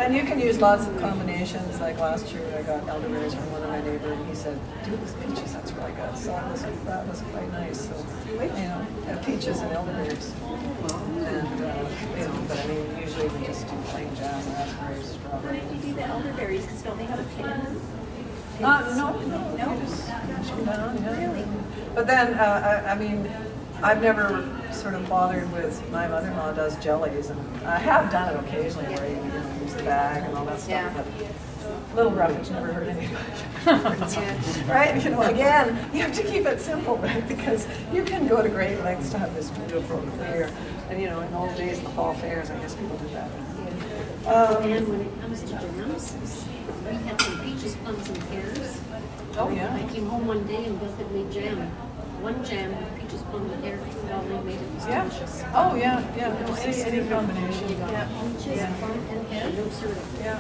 And you can use lots of combinations. Like last year, I got elderberries from one of my neighbors, and he said, "Do this peaches, that's really good." So that was quite nice. So peaches and elderberries. And but I mean, usually we just do plain jam, raspberries, strawberries. When you do the elderberries, because don't they have a pin in them? No. You just mash them down. Yeah. Really? But then, I mean, I've never sort of bothered with, my mother-in-law does jellies, and I have done it occasionally where you use the bag and all that stuff, but little roughage never hurt anybody. Right? Again, you have to keep it simple, right? Because you can go to great lengths to have this beautiful clear, and in old days in the fall fairs, I guess people did that. And when it comes to jams, we had some peaches, plums, and pears. Oh yeah. I came home one day and Bill had made jam. One jam with peaches, plum, and pear. Well, they made it delicious. Oh yeah. Any combination. Yeah. Peaches, plum, and pear. No syrup. Yeah.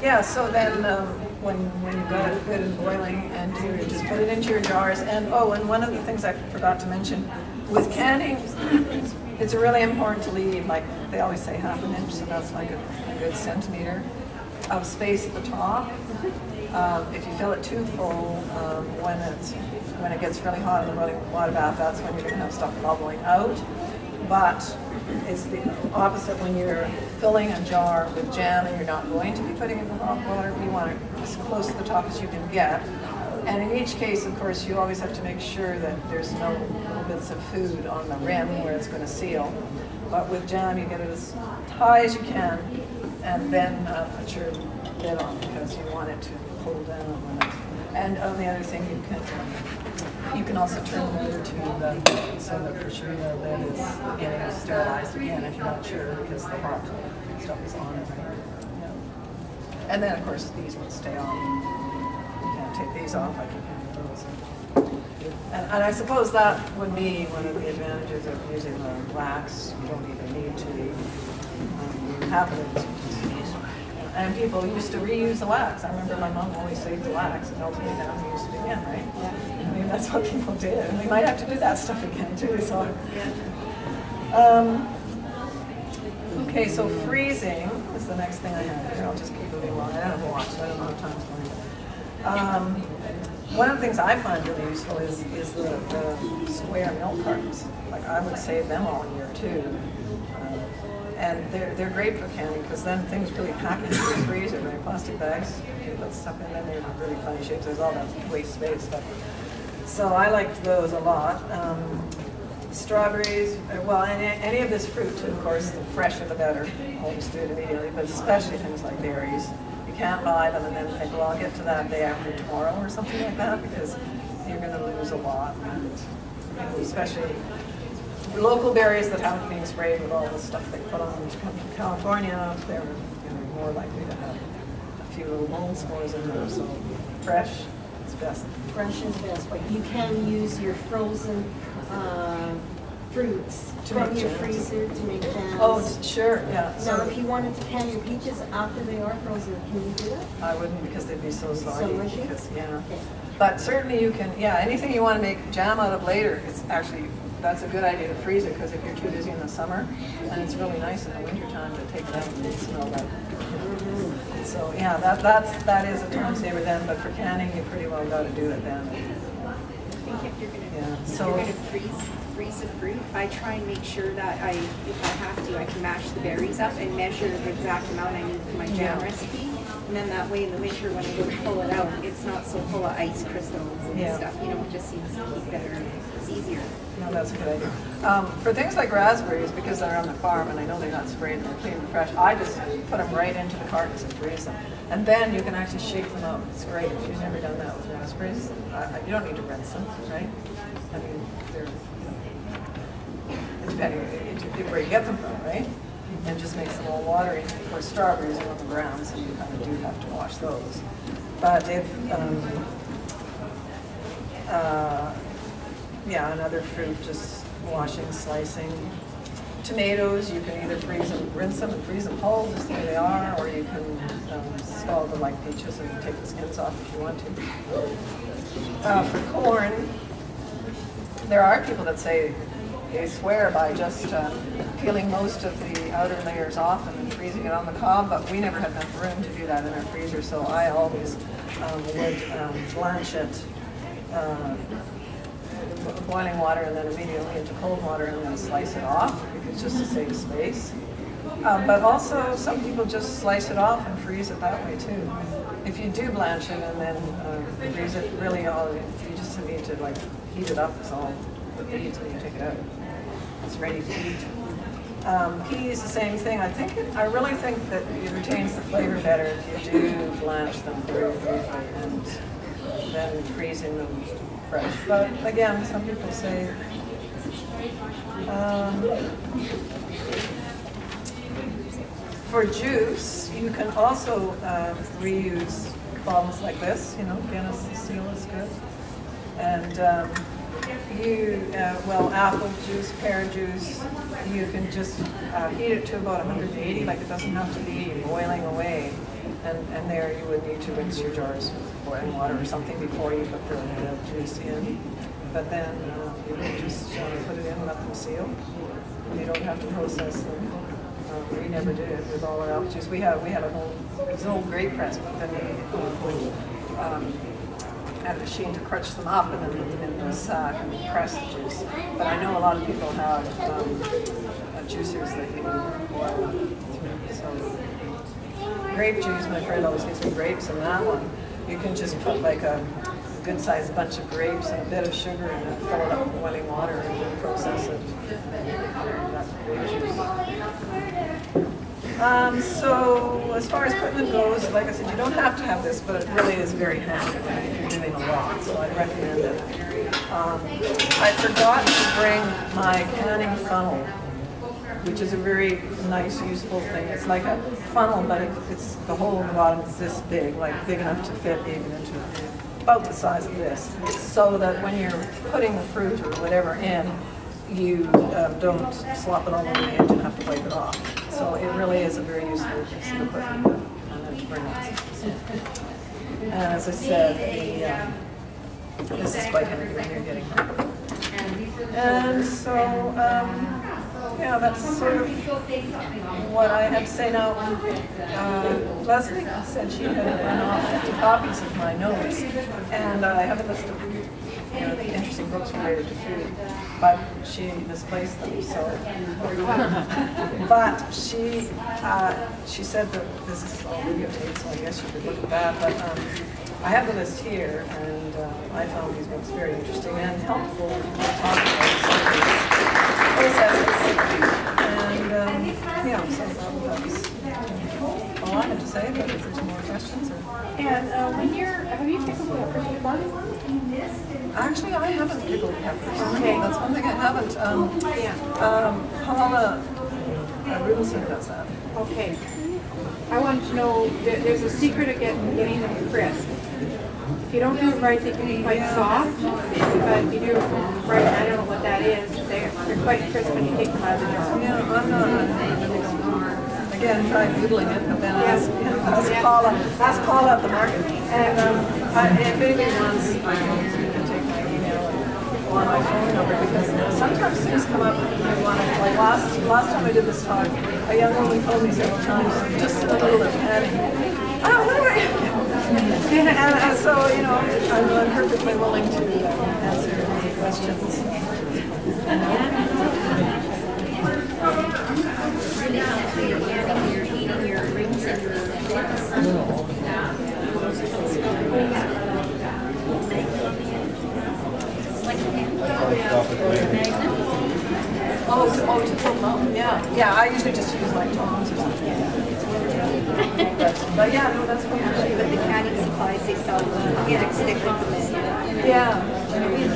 Yeah, so then when you've got it good and boiling, and you just put it into your jars. And one of the things I forgot to mention, with canning, it's really important to leave, like they always say, ½ an inch, so that's like a good centimeter of space at the top. If you fill it too full, when it gets really hot in the running water bath, that's when you're going to have stuff bubbling out. But it's the opposite when you're filling a jar with jam and you're not going to be putting it in hot water. You want it as close to the top as you can get. And in each case, of course, you always have to make sure that there's no little bits of food on the rim where it's going to seal. But with jam, you get it as high as you can, and then put your lid on because you want it to pull down when it's. And the other thing, you can also turn the lid to so that for sure the lid is getting sterilized again if you're not sure, because the hot stuff is on it. Yeah. And then, of course, these will stay on. You can't take these off like you can with those. And I suppose that would be one of the advantages of using the wax. You don't even need to have it. And people used to reuse the wax. I remember my mom always saved the wax and melted it down and used it again, right? Yeah. I mean, that's what people did. And we might have to do that stuff again, too. So, okay, so freezing is the next thing I have here. I'll just keep moving along. I don't have a watch, so I don't know how time's going. One of the things I find really useful is the square milk cartons. Like, I would save them all year, too. And they're great for canning because then things really pack into the freezer. Right? Plastic bags, you put stuff in them, they're really funny shapes. There's all that waste space. So I liked those a lot. Strawberries, well, any of this fruit, of course, the fresher the better. Always do it immediately, but especially things like berries. You can't buy them and then think, well, I'll get to that day after tomorrow or something like that, because you're going to lose a lot. And especially local berries that haven't been sprayed with all the stuff they put on to come from California, they're more likely to have a few little mold spores in them. So fresh is best. Fresh is best, but you can use your frozen fruits from your freezer to make jams. Oh, sure, yeah. Now, if you wanted to can your peaches after they are frozen, can you do that? I wouldn't, because they'd be so soggy. So mushy? Yeah. Okay. But certainly you can, anything you want to make jam out of later, it's actually, that's a good idea to freeze it, because if you're too busy in the summer, and it's really nice in the wintertime to take it out and smell that. So yeah, that is a time saver then, but for canning, you pretty well got to do it then. I think if you're So gonna freeze the fruit, I try and make sure that if I have to, I can mash the berries up and measure the exact amount I need for my jam recipe. And then that way in the winter when I go to pull it out, it's not so full of ice crystals and stuff. It just seems to keep better. It's easier. No, that's a good idea. For things like raspberries, because they're on the farm and I know they're not sprayed and they're clean and fresh, I just put them right into the cartons and freeze them. And then you can actually shake them out. It's great. If you've never done that with raspberries, you don't need to rinse them, right? I mean, they're, depending where you get them from, right? And just makes them all watery. Of course, strawberries are on the ground, so you kind of do have to wash those. But if, another fruit, just washing, slicing. Tomatoes, you can either freeze them, rinse them and freeze them whole, just the way they are, or you can scald them like peaches and take the skins off if you want to. For corn, there are people that say, they swear by just peeling most of the outer layers off and then freezing it on the cob, but we never had enough room to do that in our freezer, so I always would blanch it, boiling water and then immediately into cold water and then slice it off, because just to save space. But also, some people just slice it off and freeze it that way too. If you do blanch it and then freeze it, really you just need to like heat it up. It's all the beads when you take it out. It's ready to eat. Peas, the same thing. I really think that it retains the flavor better if you do blanch them very briefly and then freezing them fresh. But again, some people say for juice, you can also reuse bottles like this. You know, Guinness seal is good. And well, apple juice, pear juice, you can just heat it to about 180, like it doesn't have to be boiling away. And there you would need to rinse your jars with boiling water or something before you put the juice in. But then you can just put it in, let them seal. You don't have to process them. We never did it with all our apple juice. We had it was an old grape press, but then we had a machine to crunch them up and then put them in the sack and press the juice. But I know a lot of people have juicers that you boil through. So grape juice, my friend always gives me grapes, and that one you can just put like a good-sized bunch of grapes and a bit of sugar and then fill it up with boiling water and then process it. That's grape juice. So as far as equipment goes, like I said, you don't have to have this, but it really is very handy if you're doing a lot, so I'd recommend it. I forgot to bring my canning funnel, which is a very nice, useful thing. It's like a funnel, but it's the hole in the bottom is this big, like big enough to fit even into about the size of this, so that when you're putting the fruit or whatever in, you don't slop it all over the edge and have to wipe it off. So it really is a very useful piece of equipment. And as I said, this is quite handy when you're getting home. And so, yeah, that's sort of what I have to say now. Leslie said she had run off 50 copies of my notes, and I have a list of the interesting books related to food, but she misplaced them. So, but she said that this is all videotaped, so I guess you could look at that. But I have the list here, and I found these books very interesting and helpful to talk about processes. And yeah, so that's all I have to say. But if there's more questions, And when have you pickled peppers before? Actually, I haven't pickled peppers. Okay. That's one thing I haven't. Paula Rubenson does that. Okay. I wanted to know, there's a secret of getting them crisp. If you don't do it right, they can be quite soft, but if you do it right, I don't know what that is, they're quite crisp when you take them out of the jar. Yeah, I'm not. Again, try Googling it, but then ask Paula at the market. And if anybody wants, I can take my email or my phone number, because sometimes things come up and I want to, like last time I did this talk, a young woman told me several times, just in the middle of panic, what do I and so, I'm perfectly willing to answer any questions. Really helps when you're eating your rings and To pull them out. Yeah, I usually just use like tongs or something. But yeah, no, that's what But the canning supplies they sell, you get a stick with them in. Yeah,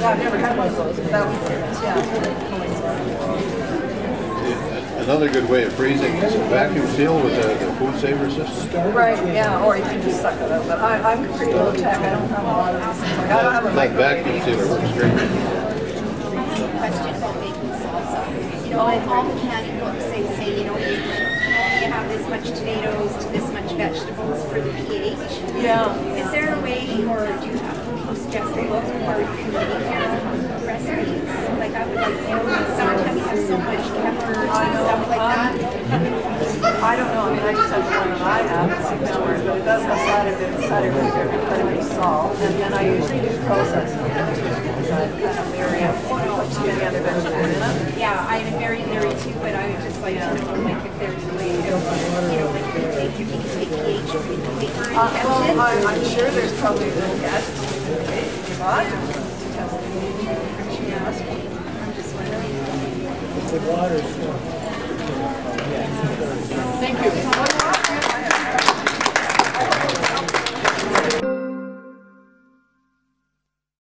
I've never had one of those, but that was Another good way of freezing is vacuum seal with the food saver system. Right, yeah, or you can just suck it up. But I'm pretty low tech. I don't have a lot of these things. Like, I don't have a That vacuum sealer works great. Question about making salsa. All the canning books say, you have this much tomatoes to this much vegetables for the pH. Yeah. Is there a way, or do you have a suggested book where you can make your recipes? Like I would like, summertime you have so much peppers and stuff I just have the one that I have, it's 6 hours, but it does have cider vinegar and quite a bit of salt. And then I usually do process it because I kind of vary it, put too many other vegetables in it. Yeah, I'm very leery too, but I would just like to know, like, if there's a way to, you know, like, if you can take pH or paper and test Well, it. I'm sure there's probably little gadgets you bought to test the nutrition recipe. I'm just wondering. The water's Thank you.